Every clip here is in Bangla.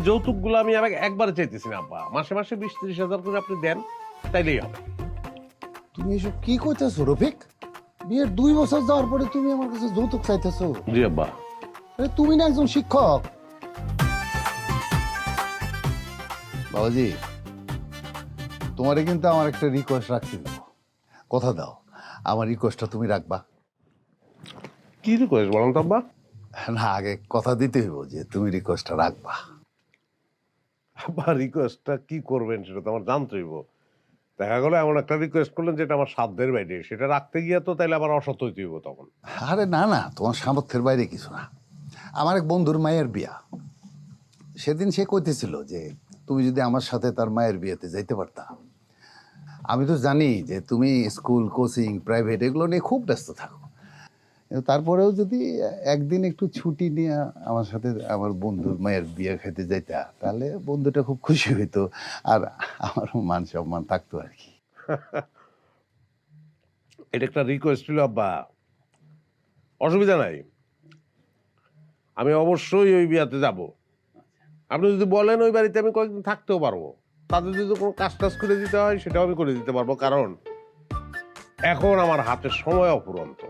যৌতুকগুলো আমি একবারে চাইতেছি না আব্বা, মাসে মাসে 20-30 হাজার করে আপনি দেন, তাইলেই হবে। তুমি এসব কি করতেছো রফিক? বিয়ের 2 বছর যাওয়ার পরে তুমি আমার কাছে যৌতুক চাইতেছো? জি আব্বা। আরে তুমি না একজন শিক্ষক। বাবাজি, তোমারে কিন্তু আমার একটা রিকোয়েস্ট রাখতে দেব, কথা দাও আমার রিকোয়েস্টটা তুমি রাখবা। কি রিকোয়েস্ট বলেন তো আব্বা? না, আগে কথা দিতে হইব যে তুমি রিকোয়েস্টটা রাখবা। আব্বা রিকোয়েস্টটা কি করবেন সেটা তো আমার জানতে হইব। দেখা গেলো এমন একটা রিকোয়েস্ট করলেন যেটা আমার সাধ্যের বাইরে, সেটা রাখতে গিয়ে তো তাইলে আবার অসৎ হইতে হইব তখন। আরে না না, তোমার সামর্থ্যের বাইরে কিছু না। আমার এক বন্ধুর মায়ের বিয়া, সেদিন সে কইতেছিল যে তুমি যদি আমার সাথে তার মায়ের বিয়েতে যাইতে পারতা। আমি তো জানি যে তুমি স্কুল, কোচিং, প্রাইভেট এগুলো নিয়ে খুব ব্যস্ত থাকো, কিন্তু তারপরেও যদি একদিন একটু ছুটি নিয়ে আমার সাথে আমার বন্ধুর মায়ের বিয়ে খেতে যাইতা, তাহলে বন্ধুটা খুব খুশি হইতো আর আমারও মান সম্মান থাকতো আর কি। এটা একটা রিকোয়েস্ট ছিল আব্বা, অসুবিধা নাই, আমি অবশ্যই ওই বিয়াতে যাব। আপনি যদি বলেন ওই বাড়িতে আমি কয়েকদিন থাকতেও পারবো, তাদের যদি কোনো কাজ টাজ করে দিতে হয় সেটাও আমি করে দিতে পারবো, কারণ এখন আমার হাতে সময় অফুরন্ত।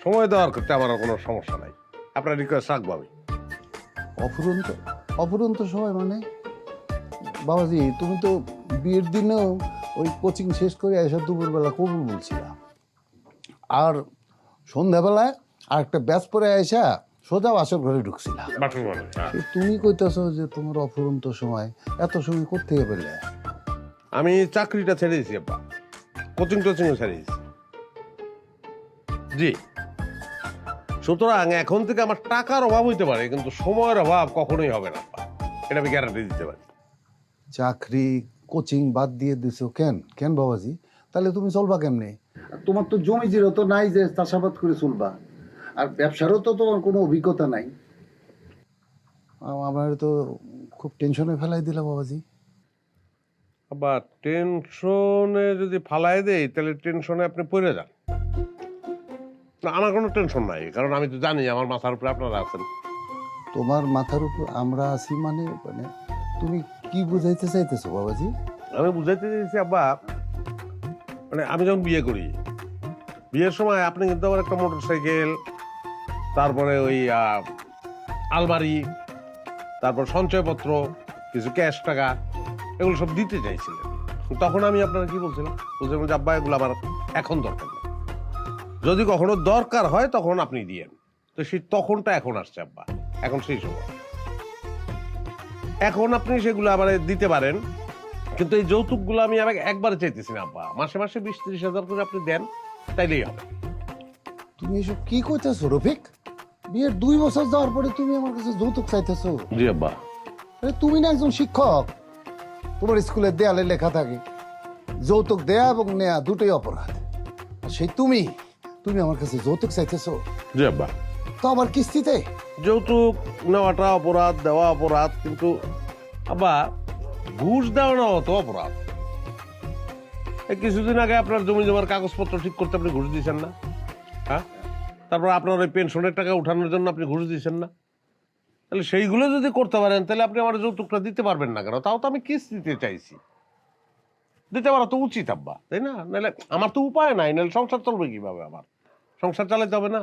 সময় দেওয়ার ক্ষেত্রে আমার আর কোনো সমস্যা নাই, আপনার রিকোয়েস্ট রাখবো আমি। অফুরন্ত অফুরন্ত সময় মানে? বাবাজি, তুমি তো বিয়ের দিনেও ওই কোচিং শেষ করে এসে দুপুরবেলা কবুল বলছিলা, আর সন্ধ্যাবেলায় আর একটা ব্যাচ পরে এসা সোজা বাসর ঘরে ঢুকছিলা। তো তুমি কইতেছো যে তোমার অফুরন্ত সময়, এত সময় কোত্থেকে পেলে? আমি চাকরিটা ছেড়ে দিয়েছি আব্বা, কোচিং টোচিংও ছেড়ে দিয়েছি। জি, সুতরাং এখন থেকে আমার টাকার অভাব হইতে পারে, কিন্তু সময়ের অভাব কখনোই হবে না আব্বা, এটা আমি গ্যারান্টি দিতে পারি। চাকরি, কোচিং বাদ দিয়ে দিছো কেন? কেন বাবাজি? তাহলে তুমি চলবা কেমনে? তোমার তো জমি জিরো তো নাই যে চাষাবাদ করে চলবা, আর ব্যবসারও তো তোমার কোনো অভিজ্ঞতা নাই। আমার তো খুব টেনশনে ফেলাই দিলা বাবাজি। আব্বা, টেনশনে যদি ফালাই দেই তাহলে টেনশনে আপনি পড়ে যান। না, আমার কোনো টেনশন নাই, কারণ আমি তো জানি আমার মাথার উপরে আপনারা আছেন। তোমার মাথার উপর আমরা আছি মানে মানে তুমি কি বুঝাইতে চাইতেছো বাবাজি? আমি বুঝাইতে চাইছি আব্বা, মানে আমি যখন বিয়ে করি, বিয়ের সময় আপনি কিন্তু আমার একটা মোটর সাইকেল, তারপরে ওই আলমারি, তারপর সঞ্চয়পত্র, কিছু ক্যাশ টাকা, এগুলো সব দিতে চাইছিলেন। তখন আমি আপনারা কি বলছিলাম? বলছিলাম যে আব্বা এগুলো আমার এখন দরকার নেই, যদি কখনো দরকার হয় তখন আপনি দিয়েন। তো সেই তখনটা এখন আসছে আব্বা, এখন সেই সময়। এখন আপনি সেগুলো আবার দিতে পারেন, কিন্তু এই যৌতুকগুলো আমি একবারে চাইতেছি না আব্বা, মাসে মাসে 20-30 হাজার করে আপনি দেন, তাইলেই হবে। তুমি এসব কি করতেছো রফিক? বিয়ের 2 বছর যাওয়ার পরে তুমি আমার কাছে যৌতুক চাইতেছো? জি আব্বা। আরে তুমি না একজন শিক্ষক, তোমার স্কুলের দেয়ালে লেখা থাকে যৌতুক দেয়া এবং নেয়া দুটোই অপরাধ। আর সেই তুমি তুমি আমার কাছে যৌতুক চাইতেছো, জি আব্বা। তো আবার কিস্তিতে? যৌতুক নেওয়াটা অপরাধ, দেওয়া অপরাধ, কিন্তু আব্বা ঘুষ দেওয়া নেওয়া তো অপরাধ। এই কিছুদিন আগে আপনার জমি জমার কাগজপত্র ঠিক করতে আপনি ঘুষ দিয়েছেন না? হ্যাঁ, তারপর আপনার ওই পেনশনের টাকা উঠানোর জন্য আপনি ঘুষ দিয়েছেন না? তাহলে সেইগুলো যদি করতে পারেন তাহলে আপনি আমার যৌতুকটা দিতে পারবেন না কেন? তাও তো আমি কিস্তিতে চাইছি, দিতে পারা তো উচিত আব্বা, তাই না? নাহলে আমার তো উপায় নাই, নাহলে সংসার চলবে কিভাবে? আমার সংসার চালাতে হবে না?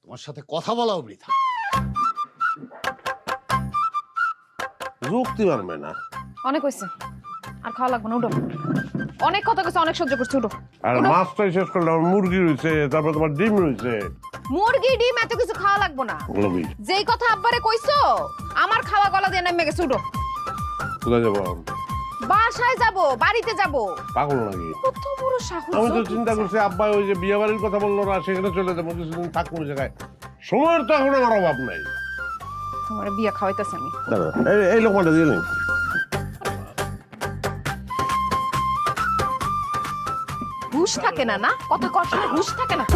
তোমার সাথে কথা বলাও বৃথা। যুক্তি মানবে না। অনেক হয়েছে, আর খাওয়া লাগবে না, উঠো। অনেক কথা কইছে, অনেক সহ্য করছে, উঠো। আর মাছটাই শেষ করলে আমার মুরগি রয়েছে, তারপর তোমার ডিম রয়েছে। মুরগি ডিম এত কিছু খাওয়া লাগবে না। যেই কথা আব্বারে কইছো আমার খাওয়া গলা দিয়ে নেমে গেছে, উঠো। কোথায় যাবো? বাসায় যাব, বাড়িতে যাব। পাগল নাকি? কত বড় সাহস! আমি তো চিন্তা করছি আব্বা ওই যে বিয়ে বাড়ির কথা বললো না, সেখানে চলে যাবো, কিছুদিন থাকবো ওই জায়গায়। সময়ের তো এখন আমার অভাব নাই। তোমার বিয়ে খাওয়াইতেছে আমি। এই লোকমানটা দিয়ে নেই। হুশ থাকে না, না? কত কষ্ট, হুশ থাকে না।